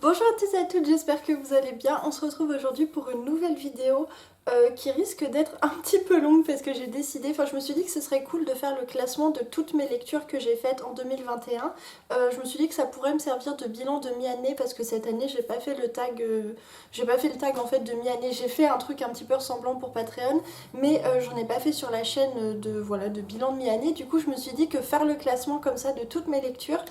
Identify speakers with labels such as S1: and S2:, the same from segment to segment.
S1: Bonjour à tous et à toutes, j'espère que vous allez bien. On se retrouve aujourd'hui pour une nouvelle vidéo qui risque d'être un petit peu longue parce que j'ai décidé, je me suis dit que ce serait cool de faire le classement de toutes mes lectures que j'ai faites en 2021. Je me suis dit que ça pourrait me servir de bilan de mi-année parce que cette année j'ai pas fait le tag, en fait de mi-année. J'ai fait un truc un petit peu ressemblant pour Patreon, mais j'en ai pas fait sur la chaîne de bilan de mi-année. Du coup je me suis dit que faire le classement comme ça de toutes mes lectures,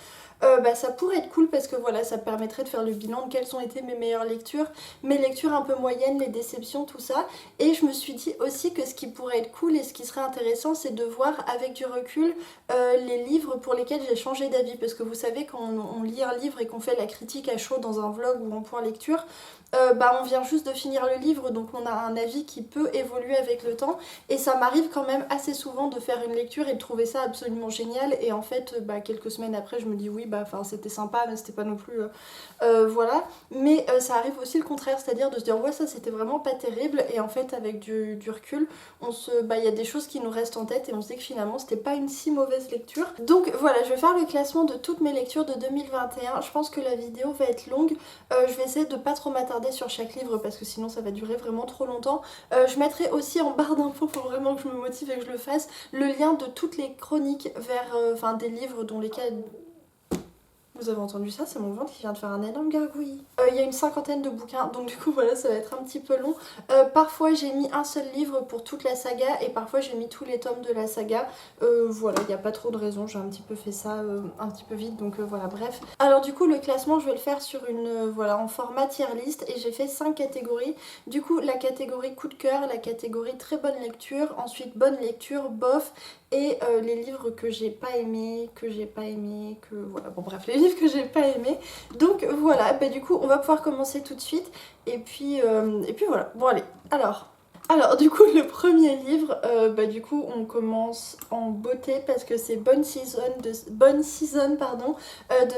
S1: ça pourrait être cool parce que voilà, ça permettrait de faire le bilan de quelles ont été mes meilleures lectures, mes lectures un peu moyennes, les déceptions, tout ça. Et je me suis dit aussi que ce qui pourrait être cool et ce qui serait intéressant, c'est de voir avec du recul les livres pour lesquels j'ai changé d'avis. Parce que vous savez, quand on lit un livre et qu'on fait la critique à chaud dans un vlog ou en point lecture, on vient juste de finir le livre, donc on a un avis qui peut évoluer avec le temps. Et ça m'arrive quand même assez souvent de faire une lecture et de trouver ça absolument génial. Et en fait, quelques semaines après, je me dis oui, c'était sympa, mais c'était pas non plus... voilà. Mais ça arrive aussi le contraire, c'est-à-dire de se dire ouais, ça c'était vraiment pas terrible. Et en fait, avec du recul, y a des choses qui nous restent en tête et on se dit que finalement, c'était pas une si mauvaise lecture. Donc voilà, je vais faire le classement de toutes mes lectures de 2021. Je pense que la vidéo va être longue. Je vais essayer de pas trop m'attarder sur chaque livre parce que sinon ça va durer vraiment trop longtemps. Je mettrai aussi en barre d'infos pour vraiment que je me motive et que je le fasse le lien de toutes les chroniques vers des livres dont lesquels... Vous avez entendu ça? C'est mon ventre qui vient de faire un énorme gargouillis. Il y a une cinquantaine de bouquins, donc du coup voilà, ça va être un petit peu long. Parfois j'ai mis un seul livre pour toute la saga et parfois j'ai mis tous les tomes de la saga. Voilà, il n'y a pas trop de raison, j'ai un petit peu fait ça un petit peu vite, donc voilà, bref. Alors du coup le classement je vais le faire sur en format tier list et j'ai fait 5 catégories. Du coup la catégorie coup de cœur, la catégorie très bonne lecture, ensuite bonne lecture, bof, et les livres que j'ai pas aimés, que voilà, bon bref, les livres que j'ai pas aimés. Donc voilà, du coup on va pouvoir commencer tout de suite et puis voilà. Bon allez, alors du coup le premier livre, du coup on commence en beauté parce que c'est Bonne Season de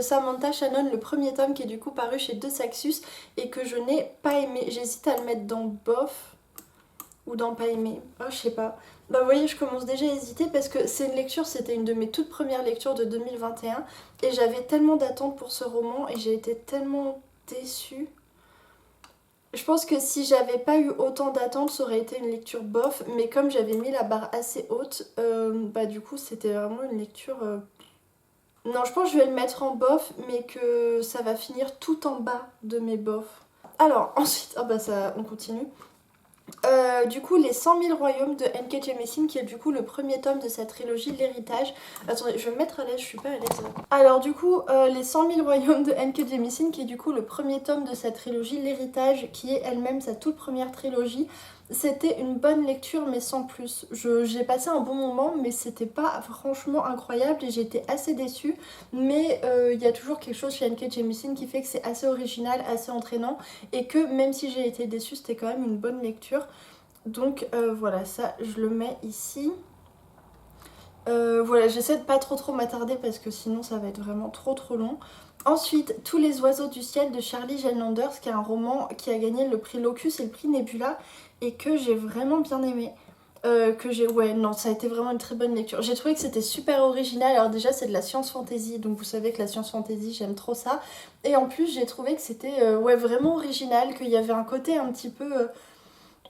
S1: Samantha Shannon, le premier tome qui est du coup paru chez De Saxus et que je n'ai pas aimé. J'hésite à le mettre dans bof ou dans pas aimé, je sais pas. Vous voyez, je commence déjà à hésiter parce que c'est une lecture, c'était une de mes toutes premières lectures de 2021 et j'avais tellement d'attentes pour ce roman et j'ai été tellement déçue. Je pense que si j'avais pas eu autant d'attentes, ça aurait été une lecture bof, mais comme j'avais mis la barre assez haute, du coup c'était vraiment une lecture... Non, je pense que je vais le mettre en bof, mais que ça va finir tout en bas de mes bofs. Alors ensuite, on continue. Du coup les 100 000 royaumes de N.K. Jemisin qui est du coup le premier tome de sa trilogie L'Héritage. Attendez, je vais me mettre à l'aise, je suis pas à l'aise. Alors du coup les 100 000 royaumes de N.K. Jemisin qui est du coup le premier tome de sa trilogie L'Héritage qui est elle-même sa toute première trilogie. C'était une bonne lecture mais sans plus. J'ai passé un bon moment mais c'était pas franchement incroyable et j'étais assez déçue. Mais il y a toujours quelque chose chez N.K. Jemisin qui fait que c'est assez original, assez entraînant et que même si j'ai été déçue c'était quand même une bonne lecture. Donc voilà, ça je le mets ici. Voilà, j'essaie de pas trop m'attarder parce que sinon ça va être vraiment trop long. Ensuite, Tous les oiseaux du ciel de Charlie Jane Landers, qui est un roman qui a gagné le prix Locus et le prix Nebula et que j'ai vraiment bien aimé. Ça a été vraiment une très bonne lecture. J'ai trouvé que c'était super original. Alors déjà c'est de la science fantasy, donc vous savez que la science fantasy j'aime trop ça. Et en plus j'ai trouvé que c'était vraiment original, qu'il y avait un côté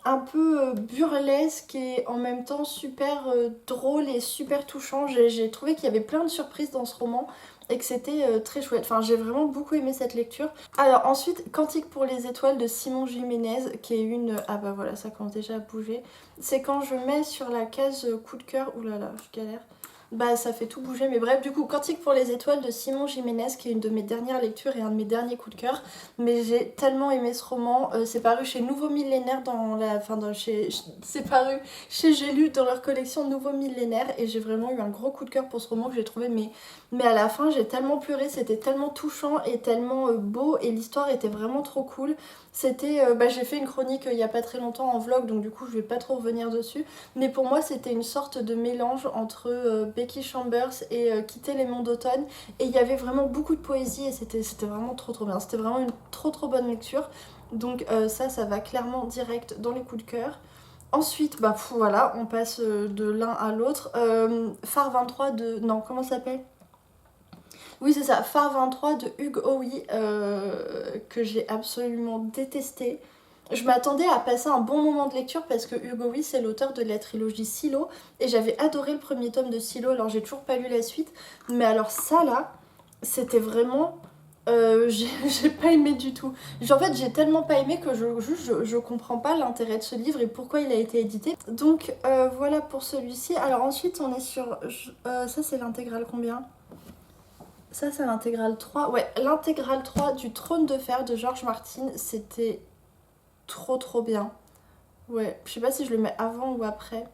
S1: un peu burlesque et en même temps super drôle et super touchant. J'ai trouvé qu'il y avait plein de surprises dans ce roman et que c'était très chouette. Enfin, j'ai vraiment beaucoup aimé cette lecture. Alors ensuite, Cantique pour les étoiles de Simon Jiménez, qui est une... Ah bah voilà, ça commence déjà à bouger. C'est quand je mets sur la case coup de cœur... Ouh là là, je galère. Ça fait tout bouger, mais bref, du coup, Cantique pour les étoiles de Simon Jiménez, qui est une de mes dernières lectures et un de mes derniers coups de cœur. Mais j'ai tellement aimé ce roman. C'est paru chez Nouveau Millénaire c'est paru chez J'ai lu dans leur collection Nouveau Millénaire et j'ai vraiment eu un gros coup de cœur pour ce roman que j'ai trouvé. Mais à la fin, j'ai tellement pleuré, c'était tellement touchant et tellement beau et l'histoire était vraiment trop cool. J'ai fait une chronique il y a pas très longtemps en vlog, donc du coup, je vais pas trop revenir dessus. Mais pour moi, c'était une sorte de mélange entre Becky Chambers et Quitter les monts d'automne. Et il y avait vraiment beaucoup de poésie et c'était vraiment trop bien. C'était vraiment une trop bonne lecture. Donc ça va clairement direct dans les coups de cœur. Ensuite, voilà, on passe de l'un à l'autre. Phare 23 de... Non, comment ça s'appelle ? Oui, c'est ça, Phare 23 de Hugues Owie, que j'ai absolument détesté. Je m'attendais à passer un bon moment de lecture parce que Hugo Wees c'est l'auteur de la trilogie Silo et j'avais adoré le premier tome de Silo, alors j'ai toujours pas lu la suite, mais alors ça là, c'était vraiment... j'ai pas aimé du tout. En fait j'ai tellement pas aimé que je comprends pas l'intérêt de ce livre et pourquoi il a été édité. Donc voilà pour celui-ci. Alors ensuite on est sur... ça c'est l'intégrale combien? Ça c'est l'intégrale 3. Ouais, l'intégrale 3 du Trône de Fer de George Martin, c'était trop bien. Ouais, je sais pas si je le mets avant ou après.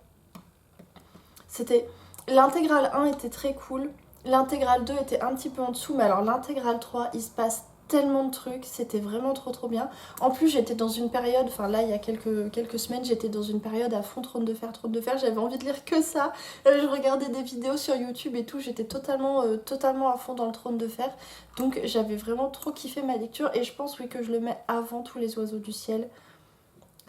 S1: C'était... L'intégrale 1 était très cool. L'intégrale 2 était un petit peu en dessous. Mais alors l'intégrale 3, il se passe tellement de trucs. C'était vraiment trop bien. En plus, j'étais dans une période... Enfin là, il y a quelques semaines, j'étais dans une période à fond Trône de Fer, Trône de Fer. J'avais envie de lire que ça. Je regardais des vidéos sur YouTube et tout. J'étais totalement à fond dans le Trône de Fer. Donc j'avais vraiment trop kiffé ma lecture. Et je pense, oui, que je le mets avant Tous les oiseaux du ciel.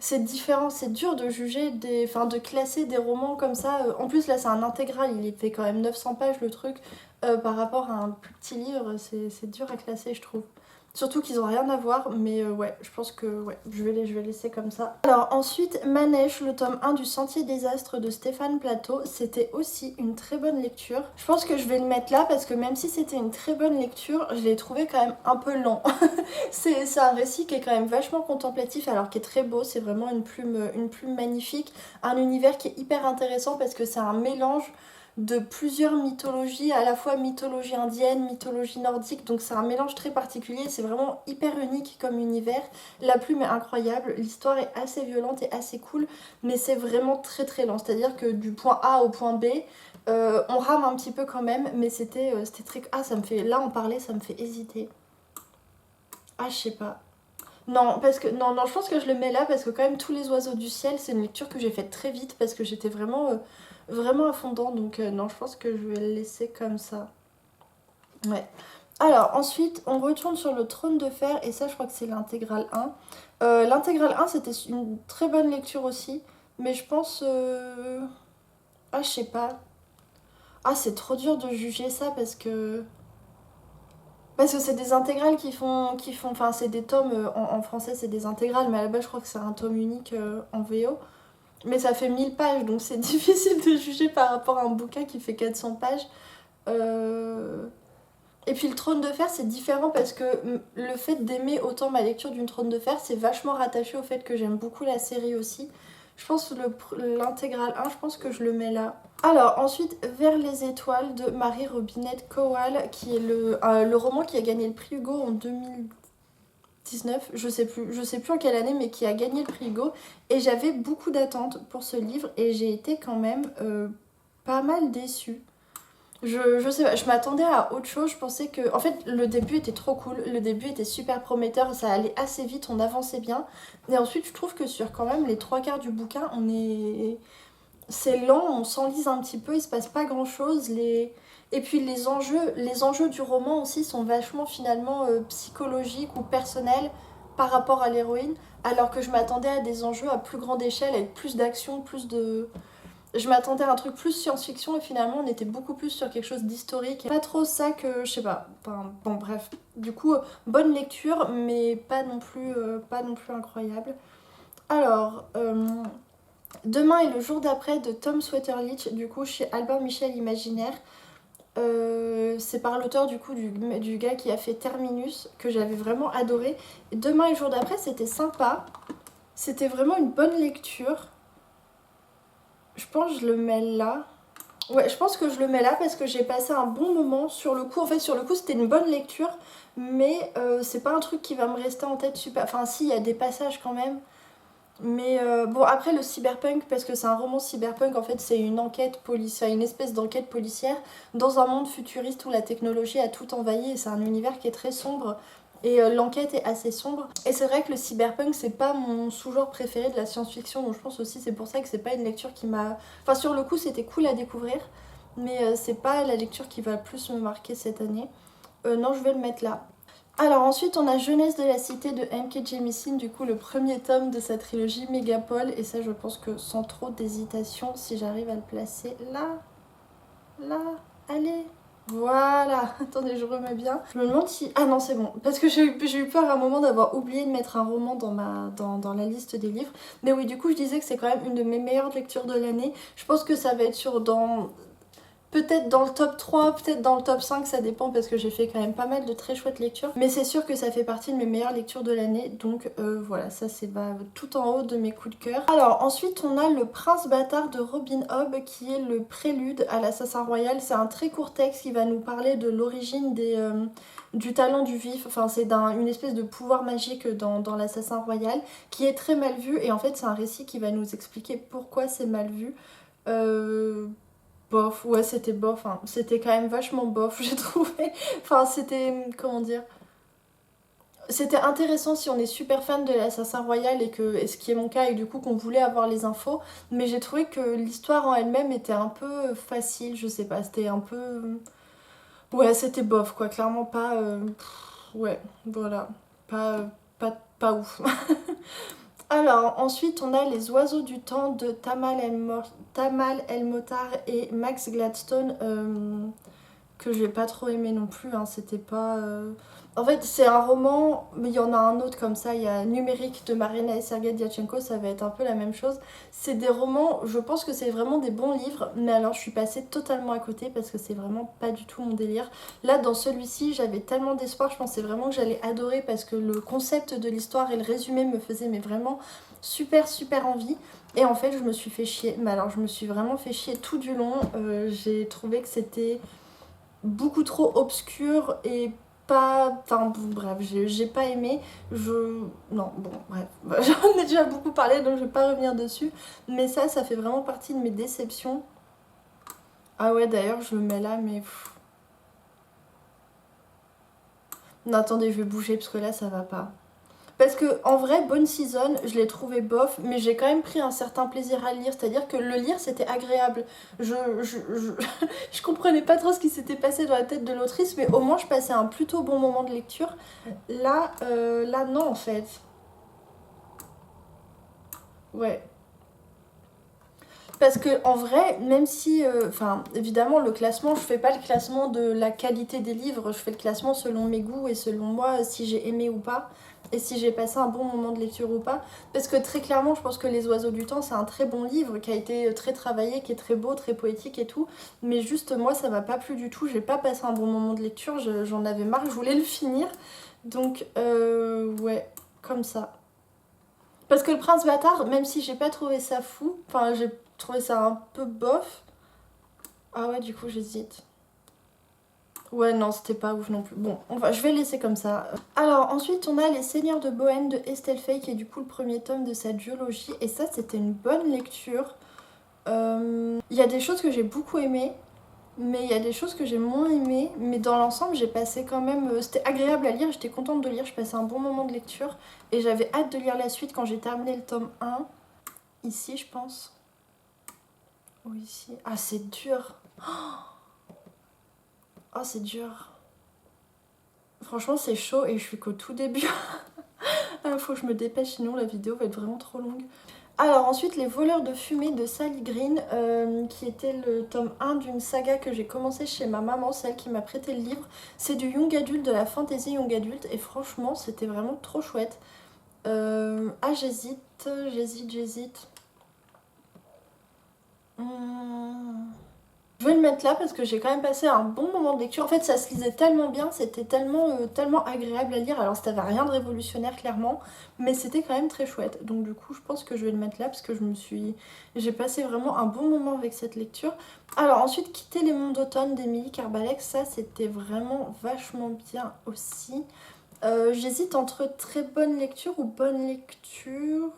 S1: C'est différent, c'est dur de juger, enfin de classer des romans comme ça. En plus là c'est un intégral, il fait quand même 900 pages le truc. Par rapport à un plus petit livre, c'est dur à classer je trouve. Surtout qu'ils ont rien à voir, mais ouais, je pense que ouais, je vais laisser comme ça. Alors ensuite, Manèche, le tome 1 du Sentier des Astres de Stéphane Plateau, c'était aussi une très bonne lecture. Je pense que je vais le mettre là parce que même si c'était une très bonne lecture, je l'ai trouvé quand même un peu lent. C'est un récit qui est quand même vachement contemplatif alors qui est très beau, c'est vraiment une plume magnifique. Un univers qui est hyper intéressant parce que c'est un mélange de plusieurs mythologies, à la fois mythologie indienne, mythologie nordique, donc c'est un mélange très particulier, c'est vraiment hyper unique comme univers. La plume est incroyable, l'histoire est assez violente et assez cool, mais c'est vraiment très lent, c'est-à-dire que du point A au point B, on rame un petit peu quand même, mais c'était très... Ah, ça me fait... Là, en parler, ça me fait hésiter. Ah, je sais pas. Non, parce que non, je pense que je le mets là parce que quand même Tous les oiseaux du ciel, c'est une lecture que j'ai faite très vite parce que j'étais vraiment à fond dedans. Donc non, je pense que je vais le laisser comme ça. Ouais. Alors ensuite, on retourne sur le Trône de Fer et ça, je crois que c'est l'intégrale 1. L'intégrale 1, c'était une très bonne lecture aussi, mais je pense... Ah, je sais pas. Ah, c'est trop dur de juger ça parce que... Parce que c'est des intégrales enfin c'est des tomes, en français c'est des intégrales, mais à la base je crois que c'est un tome unique en VO. Mais ça fait 1000 pages, donc c'est difficile de juger par rapport à un bouquin qui fait 400 pages. Euh, Et puis le Trône de Fer c'est différent parce que le fait d'aimer autant ma lecture d'une Trône de Fer, c'est vachement rattaché au fait que j'aime beaucoup la série aussi. Je pense l'intégrale 1, je pense que je le mets là. Alors ensuite, Vers les étoiles de Marie Robinette Kowal, qui est le roman qui a gagné le prix Hugo en 2019, je sais plus en quelle année, mais qui a gagné le prix Hugo. Et j'avais beaucoup d'attentes pour ce livre et j'ai été quand même pas mal déçue. Je sais pas, je m'attendais à autre chose, je pensais que... En fait, le début était trop cool, le début était super prometteur, ça allait assez vite, on avançait bien. Et ensuite, je trouve que sur quand même les trois quarts du bouquin, c'est lent, on s'enlise un petit peu, il se passe pas grand chose. Et puis les enjeux du roman aussi sont vachement finalement psychologiques ou personnels par rapport à l'héroïne, alors que je m'attendais à des enjeux à plus grande échelle, avec plus d'action, plus de... Je m'attendais à un truc plus science-fiction et finalement on était beaucoup plus sur quelque chose d'historique. Pas trop ça que, je sais pas, enfin, bon bref. Du coup, bonne lecture, mais pas non plus incroyable. Alors, Demain et le jour d'après de Tom Sweterlich, du coup chez Albin Michel Imaginaire. C'est par l'auteur du coup du gars qui a fait Terminus, que j'avais vraiment adoré. Demain et le jour d'après, c'était sympa. C'était vraiment une bonne lecture. Je pense que je le mets là. Ouais, je pense que je le mets là parce que j'ai passé un bon moment sur le coup. En fait, sur le coup, c'était une bonne lecture, mais c'est pas un truc qui va me rester en tête super... Enfin, si, il y a des passages quand même. Mais bon, après le cyberpunk, parce que c'est un roman cyberpunk, en fait c'est une enquête policière, une espèce d'enquête policière dans un monde futuriste où la technologie a tout envahi et c'est un univers qui est très sombre et l'enquête est assez sombre. Et c'est vrai que le cyberpunk c'est pas mon sous-genre préféré de la science-fiction, donc je pense aussi c'est pour ça que c'est pas une lecture qui m'a... Enfin sur le coup c'était cool à découvrir, mais c'est pas la lecture qui va le plus me marquer cette année. Non, je vais le mettre là. Alors ensuite on a Jeunesse de la Cité de M.K. Jemisin, du coup le premier tome de sa trilogie Mégapole, et ça je pense que sans trop d'hésitation, si j'arrive à le placer là, allez, Voilà, attendez, je remets bien. Je me demande si... Ah non, c'est bon. Parce que j'ai eu peur à un moment d'avoir oublié de mettre un roman dans la liste des livres. Mais oui, du coup, je disais que c'est quand même une de mes meilleures lectures de l'année. Je pense que ça va être peut-être dans le top 3, peut-être dans le top 5, ça dépend parce que j'ai fait quand même pas mal de très chouettes lectures. Mais c'est sûr que ça fait partie de mes meilleures lectures de l'année. Donc voilà, ça c'est tout en haut de mes coups de cœur. Alors ensuite on a Le Prince Bâtard de Robin Hobb qui est le prélude à l'Assassin Royal. C'est un très court texte qui va nous parler de l'origine du talent du vif. Enfin c'est une espèce de pouvoir magique dans l'Assassin Royal qui est très mal vu. Et en fait c'est un récit qui va nous expliquer pourquoi c'est mal vu. Bof, ouais c'était bof, hein. C'était quand même vachement bof j'ai trouvé, enfin c'était, comment dire, c'était intéressant si on est super fan de l'Assassin Royal et ce qui est mon cas et du coup qu'on voulait avoir les infos, mais j'ai trouvé que l'histoire en elle-même était un peu facile, je sais pas, c'était un peu, ouais c'était bof quoi, clairement pas, ouais voilà, pas, pas ouf. Alors, ensuite, on a Les Oiseaux du Temps de Tamal El-Motar et Max Gladstone, que j'ai pas trop aimé non plus, hein, c'était pas... En fait, c'est un roman, mais il y en a un autre comme ça, il y a Numérique de Marina et Sergei Diatchenko, ça va être un peu la même chose. C'est des romans, je pense que c'est vraiment des bons livres, mais alors je suis passée totalement à côté parce que c'est vraiment pas du tout mon délire. Là, dans celui-ci, j'avais tellement d'espoir, je pensais vraiment que j'allais adorer parce que le concept de l'histoire et le résumé me faisaient mais vraiment super envie. Et en fait, je me suis fait chier, mais alors je me suis vraiment fait chier tout du long. J'ai trouvé que c'était beaucoup trop obscur et pas... Enfin bon, bref, j'ai pas aimé. Non, bon, bref. J'en ai déjà beaucoup parlé, donc je vais pas revenir dessus. Mais ça fait vraiment partie de mes déceptions. Ah ouais, d'ailleurs, je le mets là, mais... Non, attendez, je vais bouger, parce que là, ça va pas. Parce que en vrai, Bonne Season, je l'ai trouvé bof, mais j'ai quand même pris un certain plaisir à le lire. C'est-à-dire que le lire, c'était agréable. Je comprenais pas trop ce qui s'était passé dans la tête de l'autrice, mais au moins je passais un plutôt bon moment de lecture. Là non en fait. Ouais. Parce que en vrai, même si, enfin, évidemment, le classement, je fais pas le classement de la qualité des livres, je fais le classement selon mes goûts et selon moi, si j'ai aimé ou pas, et si j'ai passé un bon moment de lecture ou pas. Parce que très clairement, je pense que Les Oiseaux du Temps, c'est un très bon livre qui a été très travaillé, qui est très beau, très poétique et tout. Mais juste, moi, ça m'a pas plu du tout, j'ai pas passé un bon moment de lecture, j'en avais marre, je voulais le finir. Donc, ouais, comme ça. Parce que Le Prince Bâtard, même si j'ai pas trouvé ça fou, enfin j'ai trouvé ça un peu bof. Ah ouais, du coup j'hésite. Ouais, non, c'était pas ouf non plus. Bon, je vais laisser comme ça. Alors, ensuite, on a Les Seigneurs de Bohême de Estelle Fay, qui est du coup le premier tome de sa duologie. Et ça, c'était une bonne lecture. Il y a des choses que j'ai beaucoup aimées, mais il y a des choses que j'ai moins aimées. Mais dans l'ensemble, j'ai passé quand même... C'était agréable à lire, j'étais contente de lire, je passais un bon moment de lecture. Et j'avais hâte de lire la suite quand j'ai terminé le tome 1. Ici, je pense. Ou ici. Ah, c'est dur. Oh, c'est dur. Franchement, c'est chaud et je suis qu'au tout début. Il faut que je me dépêche, sinon la vidéo va être vraiment trop longue. Alors ensuite, Les Voleurs de Fumée de Sally Green, qui était le tome 1 d'une saga que j'ai commencé chez ma maman, celle qui m'a prêté le livre. C'est du young adulte, de la fantasy young adulte, et franchement, c'était vraiment trop chouette. Ah, j'hésite. Je vais le mettre là parce que j'ai quand même passé un bon moment de lecture. En fait, ça se lisait tellement bien, c'était tellement agréable à lire. Alors, ça n'avait rien de révolutionnaire, clairement, mais c'était quand même très chouette. Donc, du coup, je pense que je vais le mettre là parce que j'ai passé vraiment un bon moment avec cette lecture. Alors, ensuite, Quitter les monts d'automne d'Émilie Carbalex, ça, c'était vraiment vachement bien aussi. J'hésite entre très bonne lecture ou bonne lecture.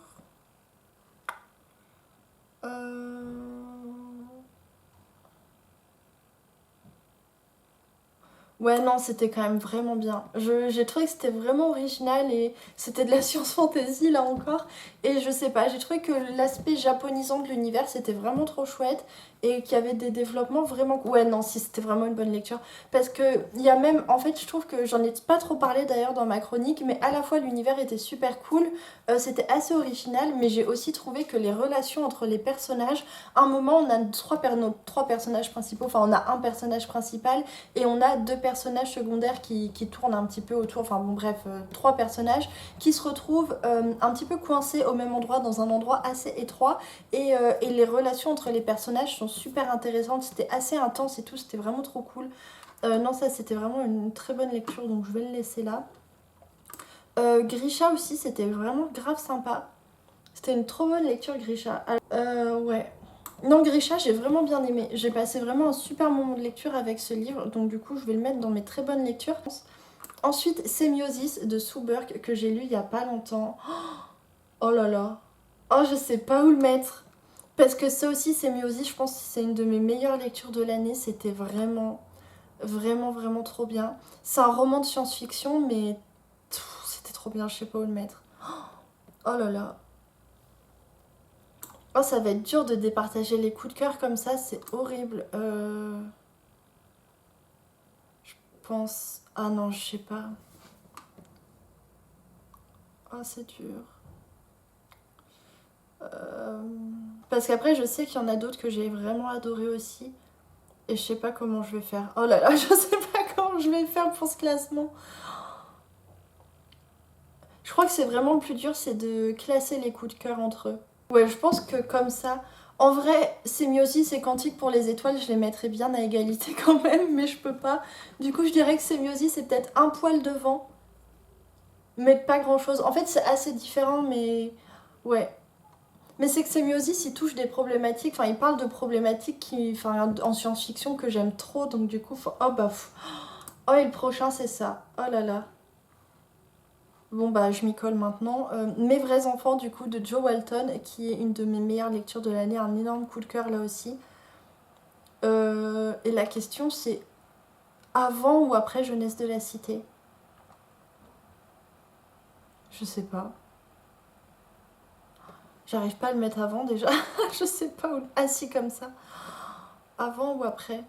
S1: Ouais, non, c'était quand même vraiment bien. J'ai trouvé que c'était vraiment original et c'était de la science-fantasy là encore. Et je sais pas, j'ai trouvé que l'aspect japonisant de l'univers c'était vraiment trop chouette et qu'il y avait des développements vraiment. Ouais, non, si c'était vraiment une bonne lecture. Parce que il y a même. En fait, je trouve que j'en ai pas trop parlé d'ailleurs dans ma chronique, mais à la fois l'univers était super cool, c'était assez original, mais j'ai aussi trouvé que les relations entre les personnages. À un moment, on a nos trois personnages principaux, enfin, on a un personnage principal. Et on a deux personnages secondaires qui tournent un petit peu autour, enfin bon bref, trois personnages qui se retrouvent un petit peu coincés au même endroit, dans un endroit assez étroit. Et les relations entre les personnages sont super intéressantes, c'était assez intense et tout, c'était vraiment trop cool. Non, ça c'était vraiment une très bonne lecture, donc je vais le laisser là. Grisha aussi, c'était vraiment grave sympa. C'était une trop bonne lecture, Grisha. Ouais. Non, Grisha, j'ai vraiment bien aimé. J'ai passé vraiment un super moment de lecture avec ce livre, donc du coup, je vais le mettre dans mes très bonnes lectures. Ensuite, Sémiosis de Sue Burke, que j'ai lu il y a pas longtemps. Oh là là. Oh, je sais pas où le mettre. Parce que ça aussi, Sémiosis, je pense que c'est une de mes meilleures lectures de l'année. C'était vraiment, vraiment, vraiment trop bien. C'est un roman de science-fiction, mais c'était trop bien, je sais pas où le mettre. Oh là là. Oh, ça va être dur de départager les coups de cœur comme ça, c'est horrible. Je pense... Ah non, je sais pas. Oh, c'est dur. Euh, Parce qu'après, je sais qu'il y en a d'autres que j'ai vraiment adoré aussi. Et je sais pas comment je vais faire. Oh là là, je sais pas comment je vais faire pour ce classement. Je crois que c'est vraiment le plus dur, c'est de classer les coups de cœur entre eux. Ouais, je pense que comme ça... En vrai, Sémiosis et Cantique pour les étoiles, je les mettrais bien à égalité quand même, mais je peux pas. Du coup, je dirais que Sémiosis c'est peut-être un poil devant, mais pas grand-chose. En fait, c'est assez différent, mais... Ouais. Mais c'est que Sémiosis, il touche des problématiques, enfin, il parle de problématiques qui... Enfin, en science-fiction que j'aime trop, donc du coup, oh bah... Oh, et le prochain, c'est ça. Oh là là. Bon bah je m'y colle maintenant. Mes vrais enfants du coup de Joe Walton qui est une de mes meilleures lectures de l'année, un énorme coup de cœur là aussi. Et la question c'est avant ou après Jeunesse de la Cité? Je sais pas. J'arrive pas à le mettre avant déjà. Je sais pas où. Ah si comme ça. Avant ou après?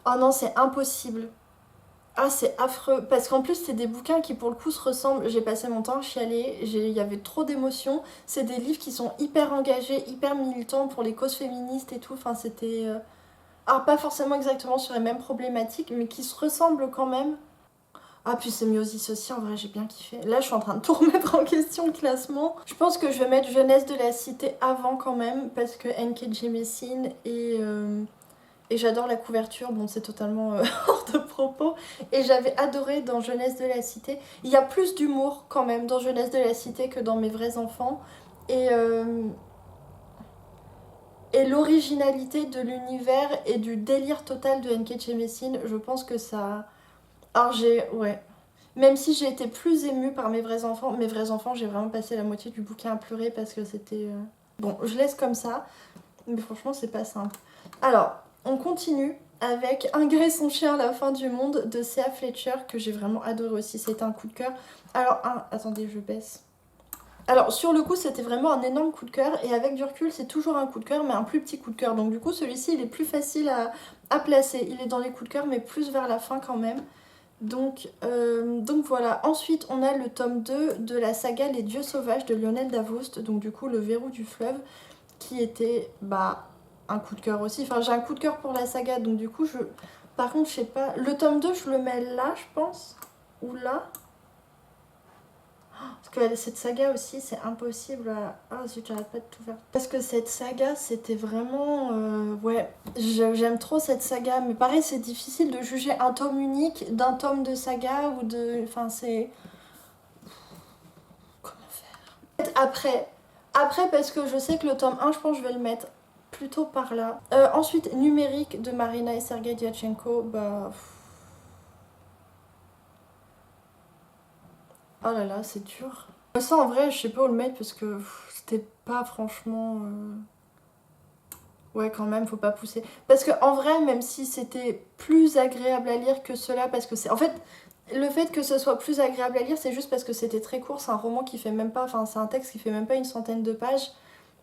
S1: Oh non c'est impossible. Ah c'est affreux. Parce qu'en plus c'est des bouquins qui pour le coup se ressemblent. J'ai passé mon temps à chialer. Il y avait trop d'émotions. C'est des livres qui sont hyper engagés, hyper militants pour les causes féministes et tout. Enfin c'était... Alors pas forcément exactement sur les mêmes problématiques, mais qui se ressemblent quand même. Ah puis Sémiosis aussi, en vrai j'ai bien kiffé. Là je suis en train de tout remettre en question le classement. Je pense que je vais mettre Jeunesse de la Cité avant quand même, parce que N.K. Jemisin et j'adore la couverture, bon c'est totalement hors de propos. Et j'avais adoré dans Jeunesse de la Cité. Il y a plus d'humour quand même dans Jeunesse de la Cité que dans Mes vrais enfants. Et, et l'originalité de l'univers et du délire total de N.K. Jemisin, je pense que ça... Alors j'ai... Ouais. Même si j'ai été plus émue par mes vrais enfants, j'ai vraiment passé la moitié du bouquin à pleurer parce que c'était... Bon, je laisse comme ça, mais franchement c'est pas simple. Alors, on continue avec Un gars et son chien à la fin du monde de C.A. Fletcher que j'ai vraiment adoré aussi, c'était un coup de cœur. Alors, attendez, je baisse. Alors sur le coup c'était vraiment un énorme coup de cœur et avec du recul c'est toujours un coup de cœur mais un plus petit coup de cœur. Donc du coup celui-ci il est plus facile à placer. Il est dans les coups de cœur mais plus vers la fin quand même. Donc voilà. Ensuite on a le tome 2 de la saga Les Dieux Sauvages de Lionel Davoust. Donc du coup le verrou du fleuve qui était un coup de cœur aussi. Enfin j'ai un coup de cœur pour la saga donc du coup je... Par contre je sais pas. Le tome 2 je le mets là je pense. Ou là. Parce que cette saga aussi, c'est impossible à... Ah zut, j'arrête pas de tout faire. Parce que cette saga, c'était vraiment... Ouais, j'aime trop cette saga. Mais pareil, c'est difficile de juger un tome unique d'un tome de saga ou de... Enfin, c'est... Comment faire? Après, parce que je sais que le tome 1, je pense que je vais le mettre plutôt par là. Ensuite, Numérique de Marina et Sergei Diachenko. Bah... Oh là là, c'est dur. Ça, en vrai, je sais pas où le mettre parce que c'était pas franchement... Ouais, quand même, faut pas pousser. Parce que en vrai, même si c'était plus agréable à lire que cela, parce que c'est... En fait, le fait que ce soit plus agréable à lire, c'est juste parce que c'était très court. C'est un roman qui fait même pas... Enfin, c'est un texte qui fait même pas une centaine de pages.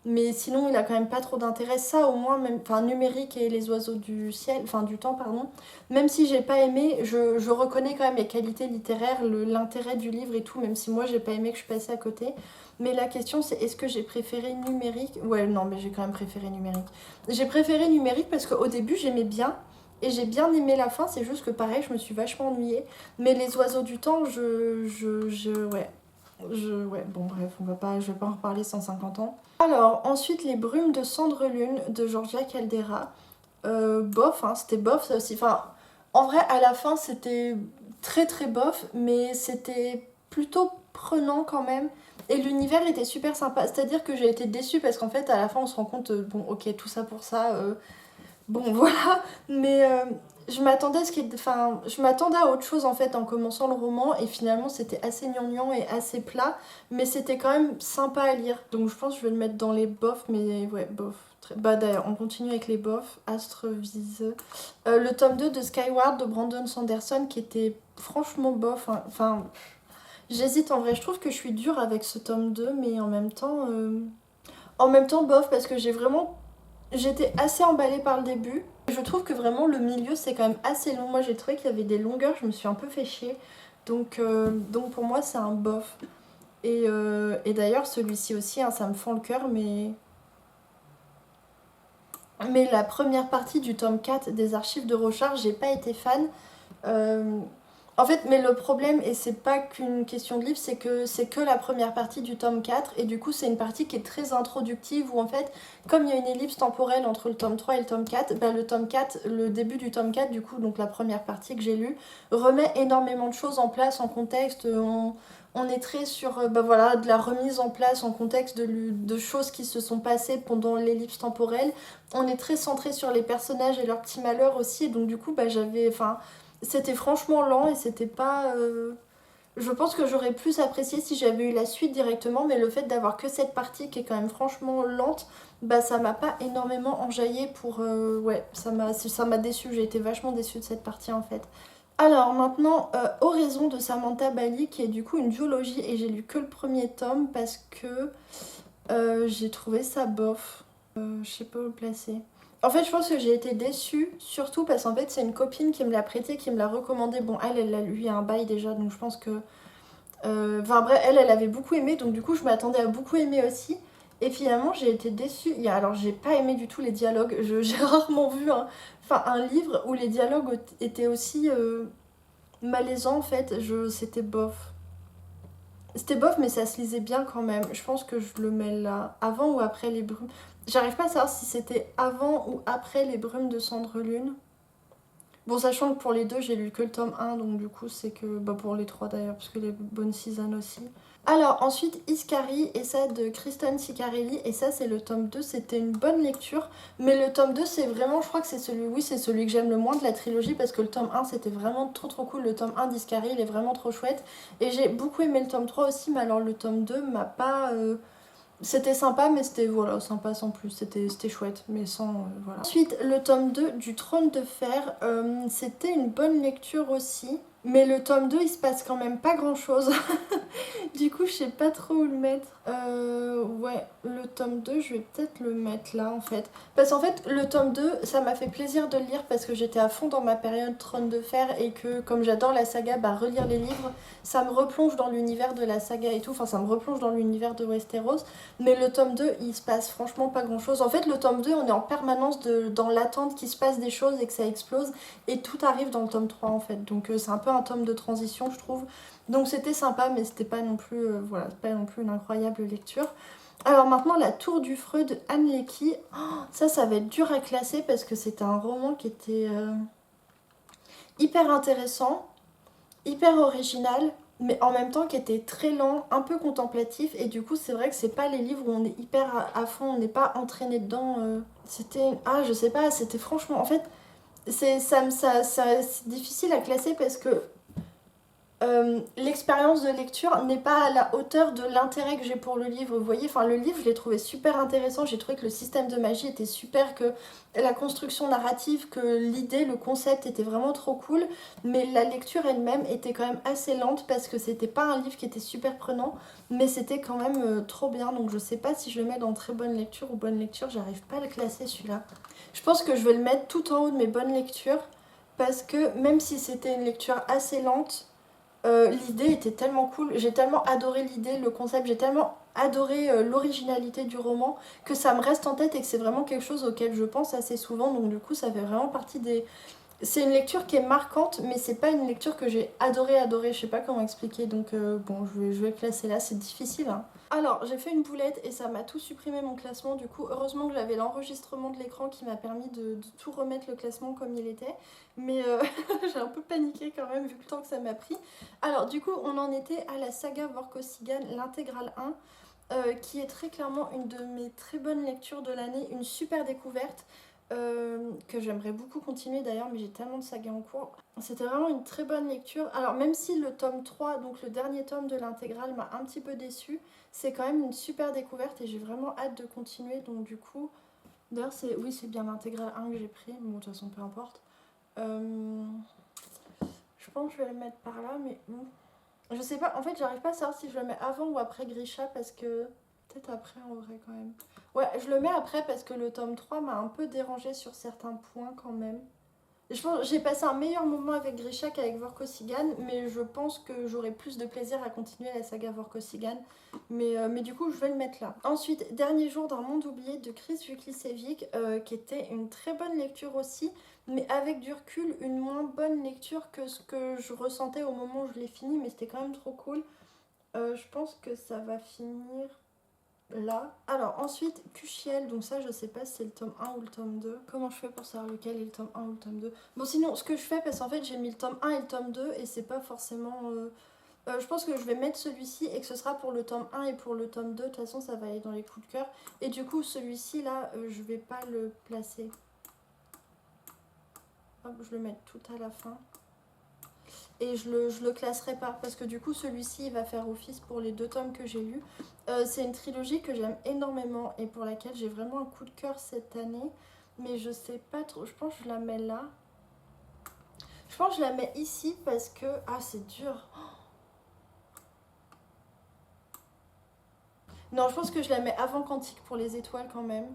S1: Mais sinon, il a quand même pas trop d'intérêt. Ça, au moins, même... Enfin, Numérique et Les oiseaux du ciel... Enfin, du temps, pardon. Même si j'ai pas aimé, je reconnais quand même les qualités littéraires, l'intérêt du livre et tout, même si moi, j'ai pas aimé, que je suis passée à côté. Mais la question, c'est est-ce que j'ai préféré Numérique? Ouais, non, mais j'ai quand même préféré Numérique. J'ai préféré Numérique parce qu'au début, j'aimais bien. Et j'ai bien aimé la fin, c'est juste que pareil, je me suis vachement ennuyée. Mais Les oiseaux du temps, ouais. Ouais, bon bref, je vais pas en reparler 150 ans. Alors, ensuite, Les brumes de cendre lune de Georgia Caldera. Bof, hein, c'était bof ça aussi. Enfin, en vrai, à la fin, c'était très très bof, mais c'était plutôt prenant quand même. Et l'univers était super sympa. C'est-à-dire que j'ai été déçue parce qu'en fait, à la fin, on se rend compte, bon, ok, tout ça pour ça, bon, voilà. Mais je m'attendais à enfin, je m'attendais à autre chose en fait en commençant le roman, et finalement, c'était assez gnangnan et assez plat, mais c'était quand même sympa à lire. Donc, je pense que je vais le mettre dans les bofs, mais ouais, bof. Bah d'ailleurs, on continue avec les bofs. Astre Vise. Le tome 2 de Skyward de Brandon Sanderson qui était franchement bof, hein. Enfin, j'hésite en vrai. Je trouve que je suis dure avec ce tome 2, mais en même temps bof, parce que j'étais assez emballée par le début. Je trouve que vraiment le milieu c'est quand même assez long. Moi j'ai trouvé qu'il y avait des longueurs, je me suis un peu fait chier. Donc pour moi c'est un bof. Et d'ailleurs celui-ci aussi, hein, ça me fend le cœur, mais la première partie du tome 4 des archives de Rochard, j'ai pas été fan. Euh, En fait, mais le problème, et c'est pas qu'une question de livre, c'est que la première partie du tome 4, et du coup c'est une partie qui est très introductive, où en fait, comme il y a une ellipse temporelle entre le tome 3 et le tome 4, bah le tome 4, le début du tome 4, du coup, donc la première partie que j'ai lue, remet énormément de choses en place, en contexte. On est très sur bah voilà, de la remise en place en contexte de choses qui se sont passées pendant l'ellipse temporelle. On est très centré sur les personnages et leurs petits malheurs aussi, et donc du coup, bah j'avais... Enfin, c'était franchement lent et c'était pas... Je pense que j'aurais plus apprécié si j'avais eu la suite directement, mais le fait d'avoir que cette partie qui est quand même franchement lente, bah ça m'a pas énormément enjaillé pour... Ouais, ça m'a déçue, j'ai été vachement déçue de cette partie en fait. Alors maintenant, Oraison de Samantha Bali, qui est du coup une duologie, et j'ai lu que le premier tome parce que j'ai trouvé ça bof. Je sais pas où le placer. En fait, je pense que j'ai été déçue, surtout parce qu'en fait, c'est une copine qui me l'a prêté, qui me l'a recommandé. Bon, elle l'a lu il y a un bail déjà, donc je pense que... Enfin bref, elle avait beaucoup aimé, donc du coup, je m'attendais à beaucoup aimer aussi. Et finalement, j'ai été déçue. Alors, j'ai pas aimé du tout les dialogues. J'ai rarement vu un livre où les dialogues étaient aussi malaisants, en fait. C'était bof. C'était bof, mais ça se lisait bien quand même. Je pense que je le mets là. Avant ou après les brumes. J'arrive pas à savoir si c'était avant ou après les brumes de Cendre Lune. Bon, sachant que pour les deux, j'ai lu que le tome 1, donc du coup, c'est que... Bah pour les trois d'ailleurs, parce que les bonnes Season aussi. Alors, ensuite, Iscari, et ça de Kristen Ciccarelli, et ça, c'est le tome 2. C'était une bonne lecture, mais le tome 2, c'est vraiment... Je crois que c'est celui... Oui, c'est celui que j'aime le moins de la trilogie, parce que le tome 1, c'était vraiment trop trop cool. Le tome 1 d'Iscari, il est vraiment trop chouette. Et j'ai beaucoup aimé le tome 3 aussi, mais alors le tome 2 m'a pas... C'était sympa, mais c'était voilà, sympa sans plus. C'était chouette, mais sans... voilà. Ensuite, le tome 2 du Trône de Fer, c'était une bonne lecture aussi. Mais le tome 2, il se passe quand même pas grand-chose. Du coup, je sais pas trop où le mettre. Ouais, le tome 2, je vais peut-être le mettre là en fait. Parce qu'en fait, le tome 2, ça m'a fait plaisir de le lire parce que j'étais à fond dans ma période Trône de Fer et que comme j'adore la saga, bah relire les livres, ça me replonge dans l'univers de la saga et tout. Enfin, ça me replonge dans l'univers de Westeros. Mais le tome 2, il se passe franchement pas grand-chose. En fait, le tome 2, on est en permanence dans l'attente qu'il se passe des choses et que ça explose. Et tout arrive dans le tome 3 en fait. Donc c'est un peu un tome de transition, je trouve. Donc c'était sympa, mais c'était pas non plus, voilà, pas non plus une incroyable lecture. Alors maintenant, La Tour du Freud de Anne Leckie. Oh, ça va être dur à classer parce que c'était un roman qui était hyper intéressant, hyper original, mais en même temps qui était très lent, un peu contemplatif. Et du coup, c'est vrai que c'est pas les livres où on est hyper à fond, on n'est pas entraîné dedans. C'était... Ah, je sais pas, c'était franchement... En fait, c'est difficile à classer parce que l'expérience de lecture n'est pas à la hauteur de l'intérêt que j'ai pour le livre. Vous voyez, enfin le livre, je l'ai trouvé super intéressant. J'ai trouvé que le système de magie était super, que la construction narrative, que l'idée, le concept était vraiment trop cool. Mais la lecture elle-même était quand même assez lente parce que c'était pas un livre qui était super prenant, mais c'était quand même trop bien. Donc je sais pas si je le mets dans très bonne lecture ou bonne lecture. J'arrive pas à le classer celui-là. Je pense que je vais le mettre tout en haut de mes bonnes lectures parce que même si c'était une lecture assez lente, l'idée était tellement cool, j'ai tellement adoré l'idée, le concept, j'ai tellement adoré l'originalité du roman que ça me reste en tête et que c'est vraiment quelque chose auquel je pense assez souvent. Donc du coup ça fait vraiment partie des... C'est une lecture qui est marquante, mais c'est pas une lecture que j'ai adoré, je sais pas comment expliquer. Donc bon, je vais le classer là, c'est difficile, hein. Alors, j'ai fait une boulette et ça m'a tout supprimé mon classement. Du coup, heureusement que j'avais l'enregistrement de l'écran qui m'a permis de tout remettre le classement comme il était. Mais j'ai un peu paniqué quand même vu le temps que ça m'a pris. Alors, du coup, on en était à la saga Vorkosigan, l'intégrale 1. Qui est très clairement une de mes très bonnes lectures de l'année, une super découverte que j'aimerais beaucoup continuer d'ailleurs, mais j'ai tellement de sagas en cours. C'était vraiment une très bonne lecture. Alors même si le tome 3, donc le dernier tome de l'intégrale, m'a un petit peu déçue, c'est quand même une super découverte et j'ai vraiment hâte de continuer. Donc du coup, d'ailleurs oui c'est bien l'intégrale 1 que j'ai pris, mais bon de toute façon peu importe. Je pense que je vais le mettre par là, mais bon. Je sais pas, en fait j'arrive pas à savoir si je le mets avant ou après Grisha parce que... Peut-être après en vrai quand même. Ouais, je le mets après parce que le tome 3 m'a un peu dérangé sur certains points quand même. Je pense que j'ai passé un meilleur moment avec Grisha qu'avec Vorkosigan, mais je pense que j'aurai plus de plaisir à continuer la saga Vorkosigan. Mais du coup, je vais le mettre là. Ensuite, Dernier jour d'un monde oublié de Chris Juklicevic, qui était une très bonne lecture aussi, mais avec du recul, une moins bonne lecture que ce que je ressentais au moment où je l'ai fini, mais c'était quand même trop cool. Je pense que ça va finir là. Alors ensuite, Cuchiel, donc ça je sais pas si c'est le tome 1 ou le tome 2. Comment je fais pour savoir lequel est le tome 1 ou le tome 2? Bon sinon, ce que je fais, parce qu'en fait j'ai mis le tome 1 et le tome 2 et c'est pas forcément... je pense que je vais mettre celui-ci et que ce sera pour le tome 1 et pour le tome 2. De toute façon ça va aller dans les coups de cœur. Et du coup celui-ci là, je vais pas le placer. Hop, je le mets tout à la fin. Et je le classerai pas parce que du coup celui-ci il va faire office pour les deux tomes que j'ai lus. C'est une trilogie que j'aime énormément et pour laquelle j'ai vraiment un coup de cœur cette année, mais je sais pas trop, je pense que je la mets là. Je pense que je la mets ici parce que... Ah c'est dur. Non, je pense que je la mets avant Quantique pour les étoiles quand même.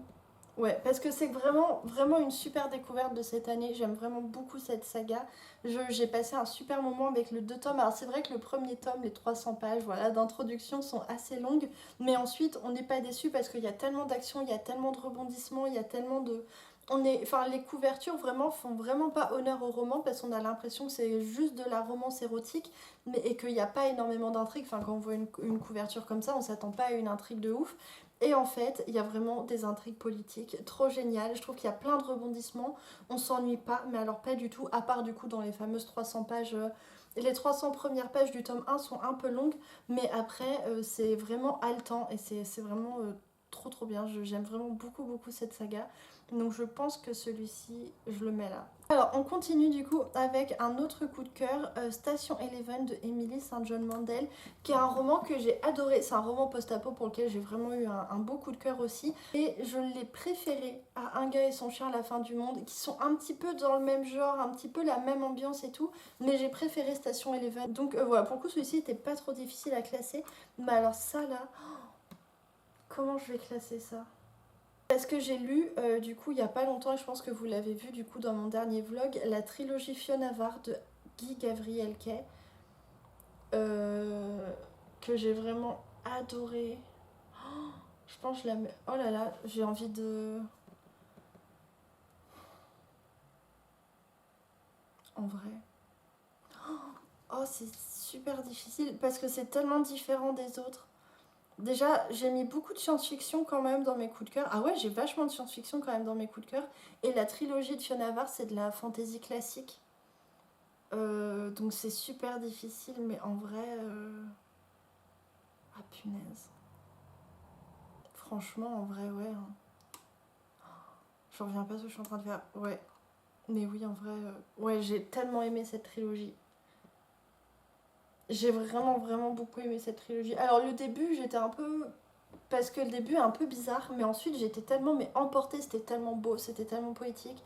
S1: Ouais, parce que c'est vraiment une super découverte de cette année. J'aime vraiment beaucoup cette saga. J'ai passé un super moment avec le deux tomes. Alors c'est vrai que le premier tome, les 300 pages voilà, d'introduction sont assez longues. Mais ensuite, on n'est pas déçu parce qu'il y a tellement d'action, il y a tellement de rebondissements, il y a tellement de... Enfin, les couvertures vraiment font vraiment pas honneur au roman parce qu'on a l'impression que c'est juste de la romance érotique et qu'il n'y a pas énormément d'intrigue. Enfin, quand on voit une couverture comme ça, on s'attend pas à une intrigue de ouf. Et en fait, il y a vraiment des intrigues politiques trop géniales. Je trouve qu'il y a plein de rebondissements. On s'ennuie pas, mais alors pas du tout. À part du coup dans les fameuses 300 pages. Les 300 premières pages du tome 1 sont un peu longues, mais après c'est vraiment haletant et c'est vraiment trop bien. J'aime vraiment beaucoup cette saga. Donc je pense que celui-ci, je le mets là. Alors on continue du coup avec un autre coup de cœur, Station Eleven de Emily St. John Mandel, qui est un roman que j'ai adoré. C'est un roman post-apo pour lequel j'ai vraiment eu un beau coup de cœur aussi. Et je l'ai préféré à Un gars et son chien à la fin du monde, qui sont un petit peu dans le même genre, un petit peu la même ambiance et tout. Mais j'ai préféré Station Eleven. Donc voilà, pour le coup celui-ci était pas trop difficile à classer. Mais alors ça là, comment je vais classer ça? Parce que j'ai lu, du coup, il n'y a pas longtemps, et je pense que vous l'avez vu du coup dans mon dernier vlog, la trilogie Fionavard de Guy Gavriel Kay, que j'ai vraiment adoré. Oh, je pense que je la mets... Oh là là, j'ai envie de... En vrai. Oh, c'est super difficile parce que c'est tellement différent des autres. Déjà, j'ai mis beaucoup de science-fiction quand même dans mes coups de cœur. Ah ouais, j'ai vachement de science-fiction quand même dans mes coups de cœur. Et la trilogie de Fionavard, c'est de la fantasy classique. Donc c'est super difficile, mais en vrai... Ah punaise. Franchement, en vrai, ouais. Hein. Je reviens pas ce que je suis en train de faire. Ouais. Mais oui, en vrai... Ouais, j'ai tellement aimé cette trilogie. J'ai vraiment beaucoup aimé cette trilogie. Alors le début, j'étais un peu... Parce que le début est un peu bizarre, mais ensuite j'étais tellement emportée, c'était tellement beau, c'était tellement poétique.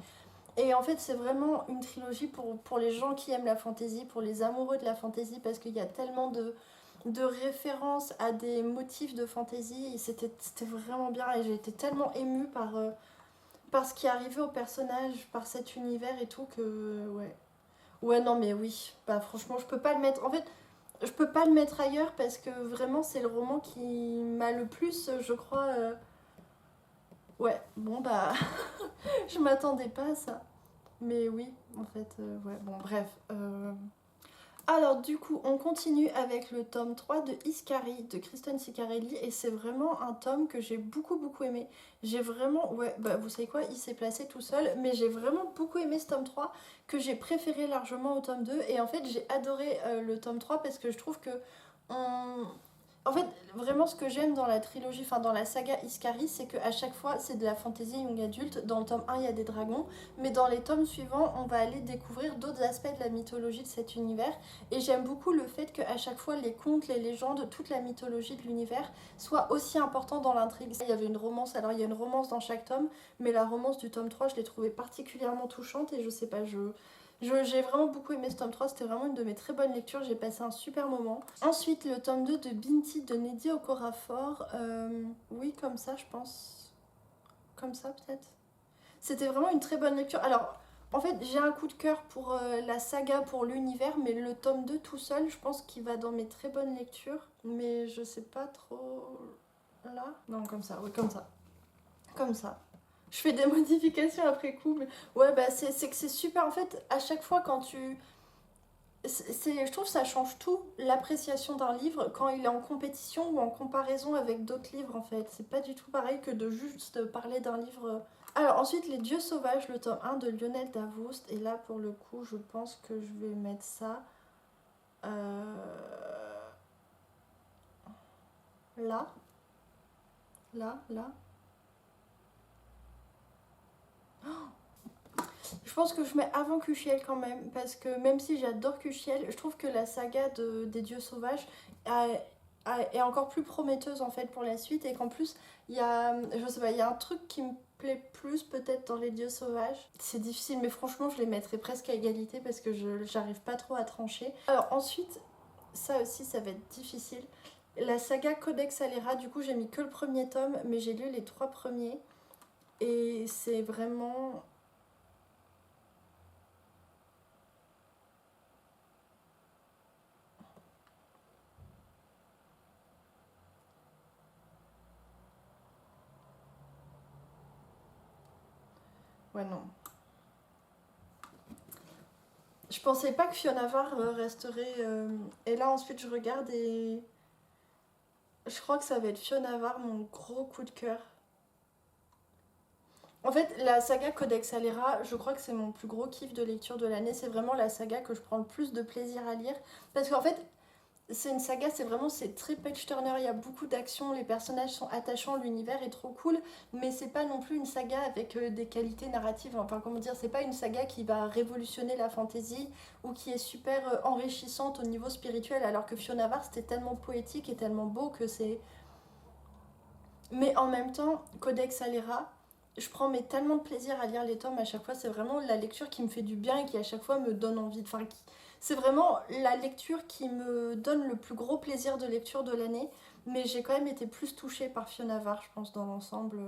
S1: Et en fait, c'est vraiment une trilogie pour les gens qui aiment la fantasy, pour les amoureux de la fantasy, parce qu'il y a tellement de références à des motifs de fantasy. C'était vraiment bien et j'ai été tellement émue par ce qui arrivait au personnage, par cet univers et tout que... Ouais. Ouais, non, mais oui. Bah, franchement, je peux pas le mettre. En fait, je peux pas le mettre ailleurs parce que vraiment, c'est le roman qui m'a le plus, je crois. Ouais, bon, bah, je m'attendais pas à ça. Mais oui, en fait, ouais, bon, bref. Alors, du coup, on continue avec le tome 3 de Iscari de Kristen Ciccarelli et c'est vraiment un tome que j'ai beaucoup aimé. J'ai vraiment, ouais, bah vous savez quoi, il s'est placé tout seul, mais j'ai vraiment beaucoup aimé ce tome 3 que j'ai préféré largement au tome 2 et en fait, j'ai adoré le tome 3 parce que je trouve que on, en fait, vraiment, ce que j'aime dans la trilogie, enfin dans la saga Iskari, c'est qu'à chaque fois, c'est de la fantasy young adulte. Dans le tome 1, il y a des dragons, mais dans les tomes suivants, on va aller découvrir d'autres aspects de la mythologie de cet univers. Et j'aime beaucoup le fait qu'à chaque fois, les contes, les légendes, toute la mythologie de l'univers soit aussi important dans l'intrigue. Il y avait une romance, alors il y a une romance dans chaque tome, mais la romance du tome 3, je l'ai trouvée particulièrement touchante et je sais pas, j'ai vraiment beaucoup aimé ce tome 3, c'était vraiment une de mes très bonnes lectures, j'ai passé un super moment. Ensuite, le tome 2 de Binti de Neddy Okorafor, oui, comme ça, je pense. Comme ça, peut-être. C'était vraiment une très bonne lecture. Alors, en fait, j'ai un coup de cœur pour la saga, pour l'univers, mais le tome 2 tout seul, je pense qu'il va dans mes très bonnes lectures. Mais je sais pas trop... Là. Non, comme ça, oui, comme ça. Comme ça. Je fais des modifications après coup, mais ouais, bah c'est que c'est super. En fait, à chaque fois quand tu... je trouve que ça change tout, l'appréciation d'un livre, quand il est en compétition ou en comparaison avec d'autres livres, en fait. C'est pas du tout pareil que de juste parler d'un livre. Alors, ensuite, Les Dieux Sauvages, le tome 1 de Lionel Davoust. Et là, pour le coup, je pense que je vais mettre ça... Là. Là. Je pense que je mets avant Cuchiel quand même, parce que même si j'adore Cuchiel, je trouve que la saga des Dieux Sauvages est encore plus prometteuse en fait pour la suite, et qu'en plus, il y a, je sais pas, il y a un truc qui me plaît plus peut-être dans les Dieux Sauvages. C'est difficile, mais franchement, je les mettrais presque à égalité parce que j'arrive pas trop à trancher. Alors ensuite, ça aussi, ça va être difficile. La saga Codex Alera, du coup, j'ai mis que le premier tome, mais j'ai lu les 3 premiers, et c'est vraiment... Ouais, non. Je pensais pas que Fiona Var resterait. Et là, ensuite, je regarde et. Je crois que ça va être Fiona Var, mon gros coup de cœur. En fait, la saga Codex Alera, je crois que c'est mon plus gros kiff de lecture de l'année. C'est vraiment la saga que je prends le plus de plaisir à lire. Parce qu'en fait, c'est une saga, c'est très page turner, il y a beaucoup d'action, les personnages sont attachants, l'univers est trop cool, mais c'est pas non plus une saga avec des qualités narratives, enfin comment dire, c'est pas une saga qui va révolutionner la fantasy ou qui est super enrichissante au niveau spirituel, alors que Fiona Var c'était tellement poétique et tellement beau que c'est... Mais en même temps, Codex Alera, je prends mais tellement de plaisir à lire les tomes à chaque fois, c'est vraiment la lecture qui me fait du bien et qui à chaque fois me donne envie de... Enfin, c'est vraiment la lecture qui me donne le plus gros plaisir de lecture de l'année, mais j'ai quand même été plus touchée par Fiona Var, je pense, dans l'ensemble.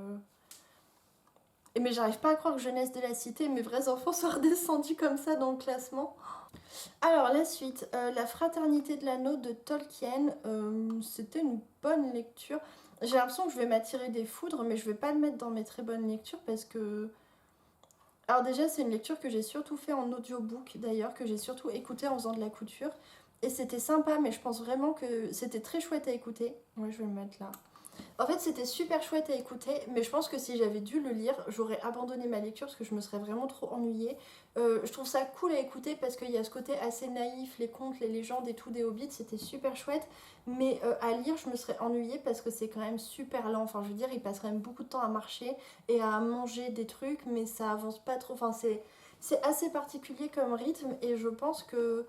S1: Et mais j'arrive pas à croire que Jeunesse de la Cité, mes vrais enfants soient redescendus comme ça dans le classement. Alors la suite, La Fraternité de l'Anneau de Tolkien, c'était une bonne lecture. J'ai l'impression que je vais m'attirer des foudres, mais je vais pas le mettre dans mes très bonnes lectures parce que... Alors déjà, c'est une lecture que j'ai surtout fait en audiobook d'ailleurs, que j'ai surtout écouté en faisant de la couture. Et c'était sympa, mais je pense vraiment que c'était très chouette à écouter. Ouais, je vais le mettre là. En fait, c'était super chouette à écouter, mais je pense que si j'avais dû le lire, j'aurais abandonné ma lecture parce que je me serais vraiment trop ennuyée. Je trouve ça cool à écouter parce qu'il y a ce côté assez naïf, les contes, les légendes et tout des hobbits, c'était super chouette. Mais à lire, je me serais ennuyée parce que c'est quand même super lent. Enfin, je veux dire, il passe quand même beaucoup de temps à marcher et à manger des trucs, mais ça avance pas trop. Enfin, c'est assez particulier comme rythme et je pense que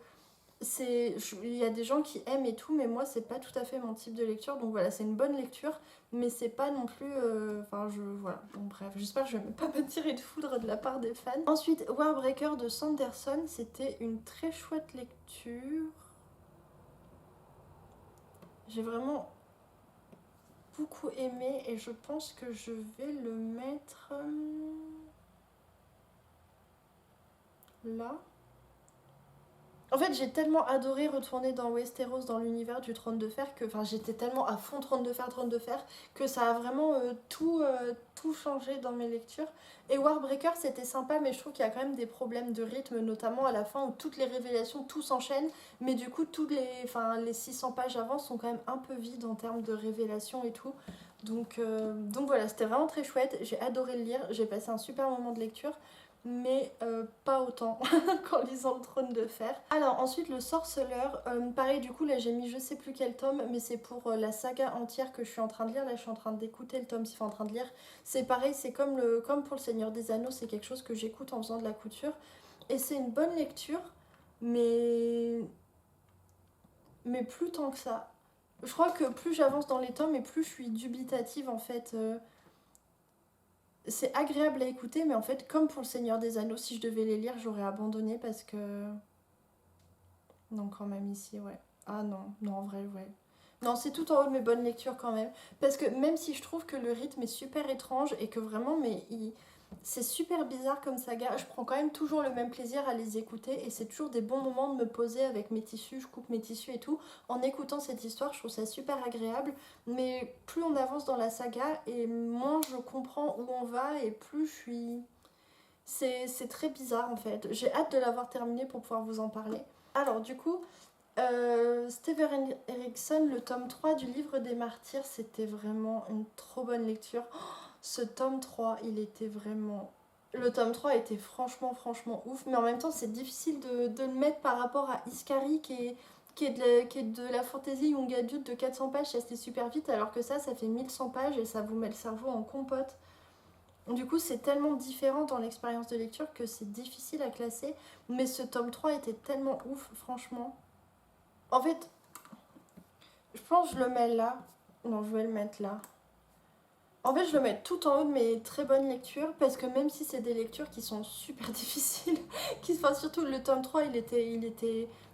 S1: il y a des gens qui aiment et tout, mais moi c'est pas tout à fait mon type de lecture, donc voilà, c'est une bonne lecture, mais c'est pas non plus, enfin voilà, donc bref, j'espère que je vais pas me tirer de foudre de la part des fans. Ensuite, Warbreaker de Sanderson, c'était une très chouette lecture. J'ai vraiment beaucoup aimé et je pense que je vais le mettre là. En fait, j'ai tellement adoré retourner dans Westeros, dans l'univers du Trône de Fer, que j'étais tellement à fond Trône de Fer, que ça a vraiment tout changé dans mes lectures. Et Warbreaker, c'était sympa, mais je trouve qu'il y a quand même des problèmes de rythme, notamment à la fin où toutes les révélations, tout s'enchaîne, mais du coup, les 600 pages avant sont quand même un peu vides en termes de révélations et tout. Donc voilà, c'était vraiment très chouette, j'ai adoré le lire, j'ai passé un super moment de lecture, mais pas autant qu'en lisant le Trône de Fer. Alors ensuite le Sorceleur, pareil du coup là j'ai mis je sais plus quel tome, mais c'est pour la saga entière que je suis en train de lire, là je suis en train d'écouter le tome 6, en train de lire. C'est pareil, c'est comme pour le Seigneur des Anneaux, c'est quelque chose que j'écoute en faisant de la couture, et c'est une bonne lecture, mais plus tant que ça. Je crois que plus j'avance dans les tomes et plus je suis dubitative en fait. C'est agréable à écouter, mais en fait, comme pour le Seigneur des Anneaux, si je devais les lire, j'aurais abandonné parce que... Non, quand même ici, ouais. Ah non, non, en vrai, ouais. Non, c'est tout en haut de mes bonnes lectures quand même. Parce que même si je trouve que le rythme est super étrange et que vraiment, c'est super bizarre comme saga, je prends quand même toujours le même plaisir à les écouter et c'est toujours des bons moments de me poser avec mes tissus, je coupe mes tissus et tout. En écoutant cette histoire, je trouve ça super agréable. Mais plus on avance dans la saga et moins je comprends où on va et plus je suis... C'est très bizarre en fait. J'ai hâte de l'avoir terminé pour pouvoir vous en parler. Alors du coup, Steven Erikson, le tome 3 du livre des martyrs, c'était vraiment une trop bonne lecture. Oh, ce tome 3, il était vraiment... Le tome 3 était franchement ouf, mais en même temps c'est difficile de le mettre par rapport à Iskari qui est de la fantasy young adulte de 400 pages, ça se lit super vite, alors que ça fait 1100 pages et ça vous met le cerveau en compote. Du coup, c'est tellement différent dans l'expérience de lecture que c'est difficile à classer. Mais ce tome 3 était tellement ouf, franchement. En fait, je pense que je le mets là. Non, je vais le mettre là. En fait, je le mets tout en haut de mes très bonnes lectures parce que même si c'est des lectures qui sont super difficiles, surtout le tome 3,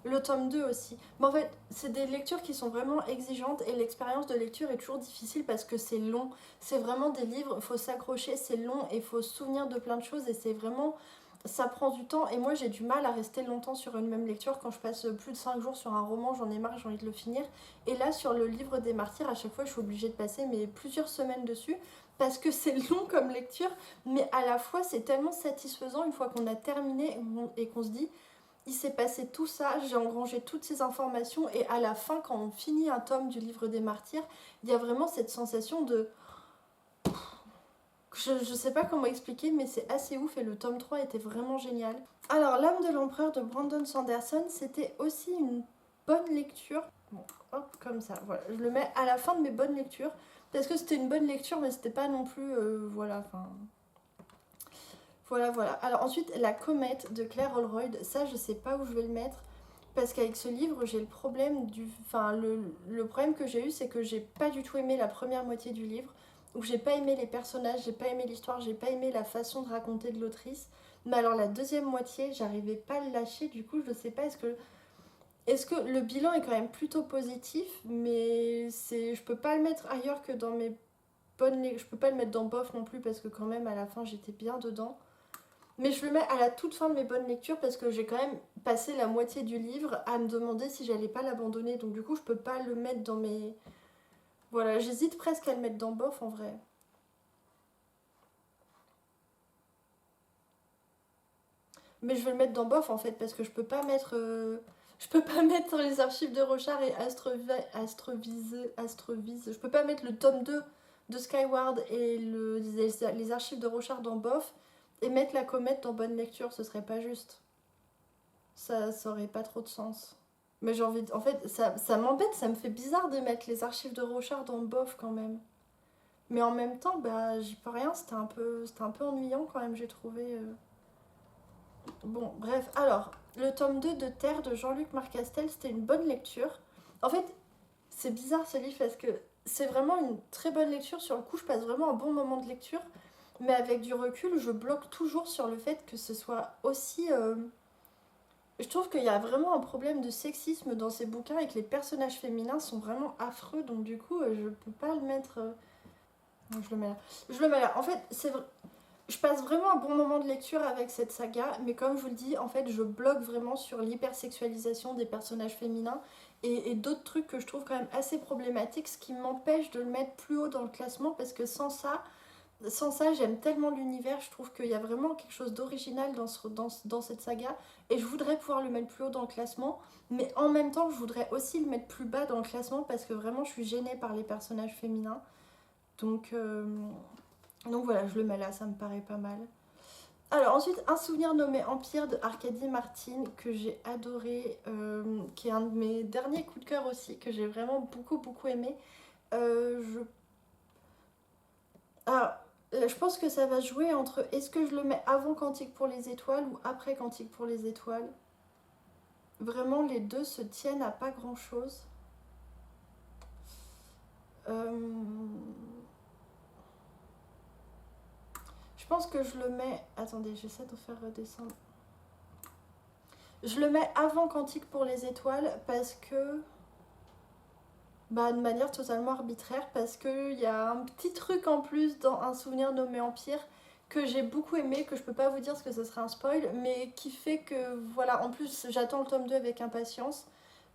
S1: le tome 2 aussi. Mais en fait, c'est des lectures qui sont vraiment exigeantes et l'expérience de lecture est toujours difficile parce que c'est long. C'est vraiment des livres, il faut s'accrocher, c'est long et il faut se souvenir de plein de choses et c'est vraiment... Ça prend du temps et moi j'ai du mal à rester longtemps sur une même lecture. Quand je passe plus de 5 jours sur un roman, j'en ai marre, j'ai envie de le finir. Et là sur le livre des martyrs, à chaque fois je suis obligée de passer plusieurs semaines dessus parce que c'est long comme lecture, mais à la fois c'est tellement satisfaisant une fois qu'on a terminé et qu'on se dit il s'est passé tout ça, j'ai engrangé toutes ces informations et à la fin quand on finit un tome du livre des martyrs, il y a vraiment cette sensation de... Je sais pas comment expliquer, mais c'est assez ouf et le tome 3 était vraiment génial. Alors, L'âme de l'empereur de Brandon Sanderson, c'était aussi une bonne lecture. Bon, hop, comme ça, voilà. Je le mets à la fin de mes bonnes lectures, parce que c'était une bonne lecture, mais c'était pas non plus... voilà, enfin... Voilà. Alors ensuite, La comète de Claire Holroyd, ça je sais pas où je vais le mettre, parce qu'avec ce livre, j'ai le problème du... Enfin, le problème que j'ai eu, c'est que j'ai pas du tout aimé la première moitié du livre, où j'ai pas aimé les personnages, j'ai pas aimé l'histoire, j'ai pas aimé la façon de raconter de l'autrice. Mais alors la deuxième moitié, j'arrivais pas à le lâcher, du coup je sais pas, est-ce que le bilan est quand même plutôt positif, mais je peux pas le mettre ailleurs que dans mes je peux pas le mettre dans bof non plus, parce que quand même à la fin j'étais bien dedans. Mais je le mets à la toute fin de mes bonnes lectures parce que j'ai quand même passé la moitié du livre à me demander si j'allais pas l'abandonner. Donc du coup, je peux pas le mettre dans mes... Voilà, j'hésite presque à le mettre dans bof en vrai. Mais je vais le mettre dans bof en fait parce que je peux pas mettre... Je peux pas mettre les archives de Rochard et Astrovise. Je peux pas mettre le tome 2 de Skyward et les archives de Rochard dans bof et mettre La comète dans bonne lecture, ce serait pas juste. Ça aurait pas trop de sens. Mais j'ai envie de... En fait, ça m'embête, ça me fait bizarre de mettre les archives de Rochard dans bof quand même. Mais en même temps, bah j'y peux rien, c'était un peu ennuyant quand même, j'ai trouvé. Bon, bref, alors, le tome 2 de Terre de Jean-Luc Marcastel, c'était une bonne lecture. En fait, c'est bizarre ce livre parce que c'est vraiment une très bonne lecture. Sur le coup, je passe vraiment un bon moment de lecture. Mais avec du recul, je bloque toujours sur le fait que ce soit aussi... Je trouve qu'il y a vraiment un problème de sexisme dans ces bouquins et que les personnages féminins sont vraiment affreux. Donc du coup, je peux pas le mettre... Non, je le mets là. Je le mets là. En fait, je passe vraiment un bon moment de lecture avec cette saga, mais comme je vous le dis, en fait, je bloque vraiment sur l'hypersexualisation des personnages féminins et d'autres trucs que je trouve quand même assez problématiques, ce qui m'empêche de le mettre plus haut dans le classement parce que sans ça, j'aime tellement l'univers, je trouve qu'il y a vraiment quelque chose d'original dans cette saga et je voudrais pouvoir le mettre plus haut dans le classement, mais en même temps, je voudrais aussi le mettre plus bas dans le classement parce que vraiment, je suis gênée par les personnages féminins. Donc, donc voilà, je le mets là, ça me paraît pas mal. Alors ensuite, un souvenir nommé Empire de Arkady Martine que j'ai adoré, qui est un de mes derniers coups de cœur aussi, que j'ai vraiment beaucoup aimé. Je... Alors, je pense que ça va jouer entre est-ce que je le mets avant Cantique pour les étoiles ou après Cantique pour les étoiles. Vraiment, les deux se tiennent à pas grand-chose. Je pense que je le mets... Attendez, j'essaie de faire redescendre. Je le mets avant Cantique pour les étoiles parce que... Bah, de manière totalement arbitraire parce qu'il y a un petit truc en plus dans un souvenir nommé Empire que j'ai beaucoup aimé, que je peux pas vous dire parce que ce serait un spoil, mais qui fait que voilà, en plus j'attends le tome 2 avec impatience.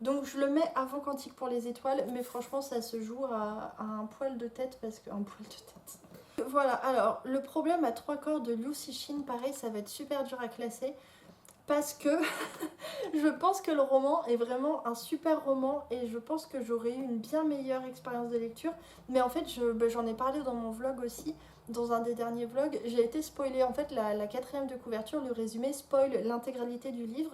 S1: Donc je le mets avant Cantique pour les étoiles, mais franchement ça se joue à un poil de tête parce que... Un poil de tête. Voilà, alors le problème à trois corps de Liu Cixin, pareil, ça va être super dur à classer parce que je pense que le roman est vraiment un super roman et je pense que j'aurais eu une bien meilleure expérience de lecture. Mais en fait, j'en ai parlé dans mon vlog aussi, dans un des derniers vlogs. J'ai été spoilée, en fait, la quatrième de couverture, le résumé spoil l'intégralité du livre.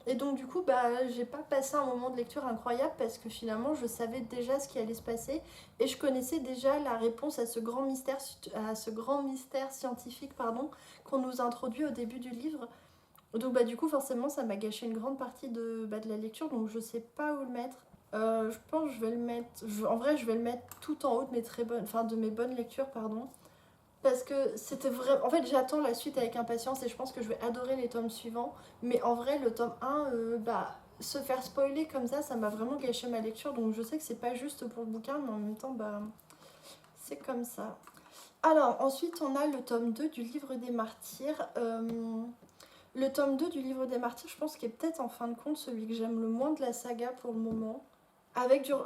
S1: Et donc du coup, bah, j'ai pas passé un moment de lecture incroyable parce que finalement, je savais déjà ce qui allait se passer et je connaissais déjà la réponse à ce grand mystère scientifique, pardon, qu'on nous introduit au début du livre. Donc bah du coup forcément ça m'a gâché une grande partie de la lecture donc je sais pas où le mettre. Je pense que je vais le mettre... en vrai je vais le mettre tout en haut de mes très bonnes... Enfin de mes bonnes lectures pardon. Parce que c'était vrai... En fait j'attends la suite avec impatience et je pense que je vais adorer les tomes suivants. Mais en vrai le tome 1, bah se faire spoiler comme ça m'a vraiment gâché ma lecture. Donc je sais que c'est pas juste pour le bouquin mais en même temps bah c'est comme ça. Alors ensuite on a le tome 2 du livre des martyrs. Le tome 2 du livre des martyrs, je pense qu'il est peut-être en fin de compte celui que j'aime le moins de la saga pour le moment.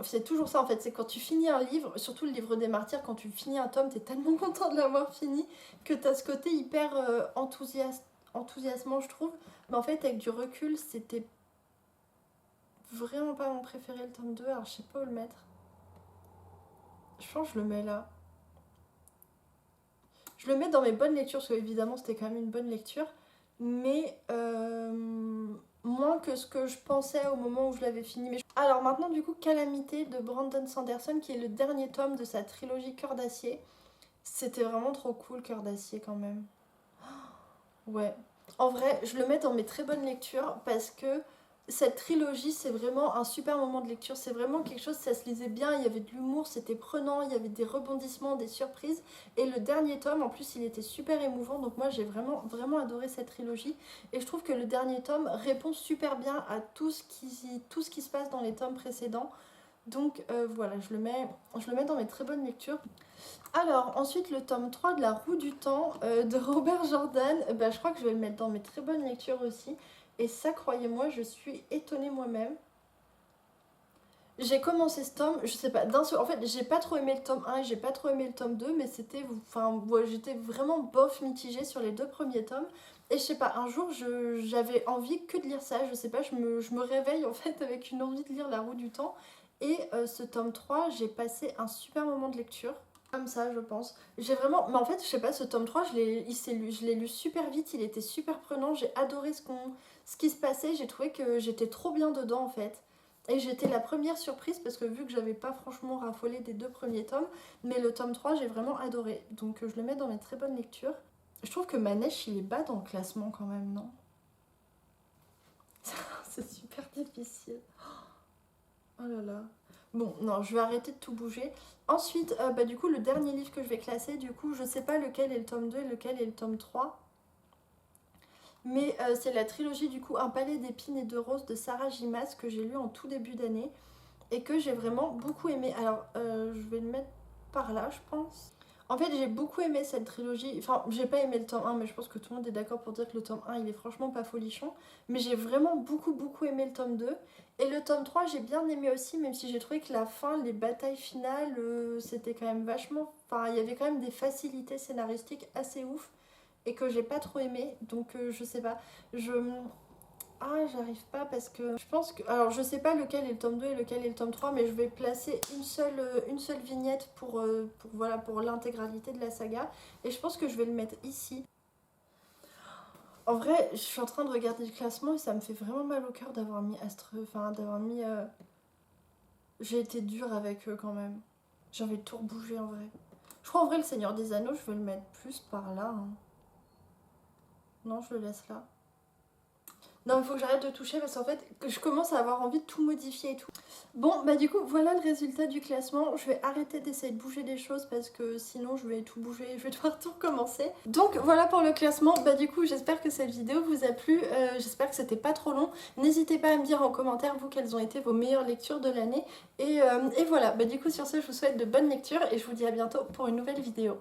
S1: C'est toujours ça en fait, c'est quand tu finis un livre, surtout le livre des martyrs, quand tu finis un tome, t'es tellement content de l'avoir fini que t'as ce côté hyper enthousiasmant je trouve. Mais en fait avec du recul, c'était vraiment pas mon préféré le tome 2, alors je sais pas où le mettre. Je pense que je le mets là. Je le mets dans mes bonnes lectures, parce que évidemment c'était quand même une bonne lecture, mais moins que ce que je pensais au moment où je l'avais fini. Alors maintenant du coup, Calamité de Brandon Sanderson, qui est le dernier tome de sa trilogie Cœur d'acier. C'était vraiment trop cool, Cœur d'acier quand même. Ouais. En vrai, je le mets dans mes très bonnes lectures parce que cette trilogie, c'est vraiment un super moment de lecture. C'est vraiment quelque chose, ça se lisait bien, il y avait de l'humour, c'était prenant, il y avait des rebondissements, des surprises. Et le dernier tome, en plus, il était super émouvant. Donc moi, j'ai vraiment adoré cette trilogie. Et je trouve que le dernier tome répond super bien à tout ce qui se passe dans les tomes précédents. Donc voilà, je le mets dans mes très bonnes lectures. Alors, ensuite, le tome 3 de La Roue du Temps de Robert Jordan, bah, je crois que je vais le mettre dans mes très bonnes lectures aussi. Et ça, croyez-moi, je suis étonnée moi-même. J'ai commencé ce tome, je sais pas, en fait, j'ai pas trop aimé le tome 1 et j'ai pas trop aimé le tome 2, mais c'était... Enfin, ouais, j'étais vraiment bof mitigée sur les deux premiers tomes. Et je sais pas, un jour, j'avais envie que de lire ça, je sais pas, je me réveille en fait avec une envie de lire La Roue du Temps. Et ce tome 3, j'ai passé un super moment de lecture. Comme ça, je pense. J'ai vraiment... Mais en fait, je sais pas, ce tome 3, je l'ai lu super vite, il était super prenant, j'ai adoré ce qui se passait, j'ai trouvé que j'étais trop bien dedans en fait. Et j'étais la première surprise parce que vu que j'avais pas franchement raffolé des deux premiers tomes, mais le tome 3, j'ai vraiment adoré. Donc je le mets dans mes très bonnes lectures. Je trouve que Manèche, il est bas dans le classement quand même, non? c'est super difficile. Oh là là. Bon, non, je vais arrêter de tout bouger. Ensuite, du coup, le dernier livre que je vais classer, du coup, je sais pas lequel est le tome 2 et lequel est le tome 3. Mais c'est la trilogie, du coup, Un palais d'épines et de roses de Sarah J. Maas que j'ai lu en tout début d'année et que j'ai vraiment beaucoup aimé. Alors, je vais le mettre par là, je pense. En fait, j'ai beaucoup aimé cette trilogie. Enfin, j'ai pas aimé le tome 1, mais je pense que tout le monde est d'accord pour dire que le tome 1, il est franchement pas folichon. Mais j'ai vraiment beaucoup aimé le tome 2. Et le tome 3, j'ai bien aimé aussi, même si j'ai trouvé que la fin, les batailles finales, c'était quand même vachement... Enfin, il y avait quand même des facilités scénaristiques assez ouf et que j'ai pas trop aimé. Donc, je sais pas. Ah, j'arrive pas parce que je pense que... Alors, je sais pas lequel est le tome 2 et lequel est le tome 3, mais je vais placer une seule vignette voilà, pour l'intégralité de la saga. Et je pense que je vais le mettre ici. En vrai, je suis en train de regarder le classement et ça me fait vraiment mal au cœur d'avoir mis Enfin, d'avoir mis... J'ai été dure avec eux quand même. J'ai envie de tout rebouger en vrai. Je crois en vrai le Seigneur des Anneaux, je vais le mettre plus par là. Hein. Non, je le laisse là. Non, il faut que j'arrête de toucher parce qu'en fait, je commence à avoir envie de tout modifier et tout. Bon, du coup, voilà le résultat du classement. Je vais arrêter d'essayer de bouger des choses parce que sinon, je vais tout bouger et je vais devoir tout recommencer. Donc, voilà pour le classement. Du coup, j'espère que cette vidéo vous a plu. J'espère que c'était pas trop long. N'hésitez pas à me dire en commentaire, vous, quelles ont été vos meilleures lectures de l'année. Et voilà, du coup, sur ce, je vous souhaite de bonnes lectures et je vous dis à bientôt pour une nouvelle vidéo.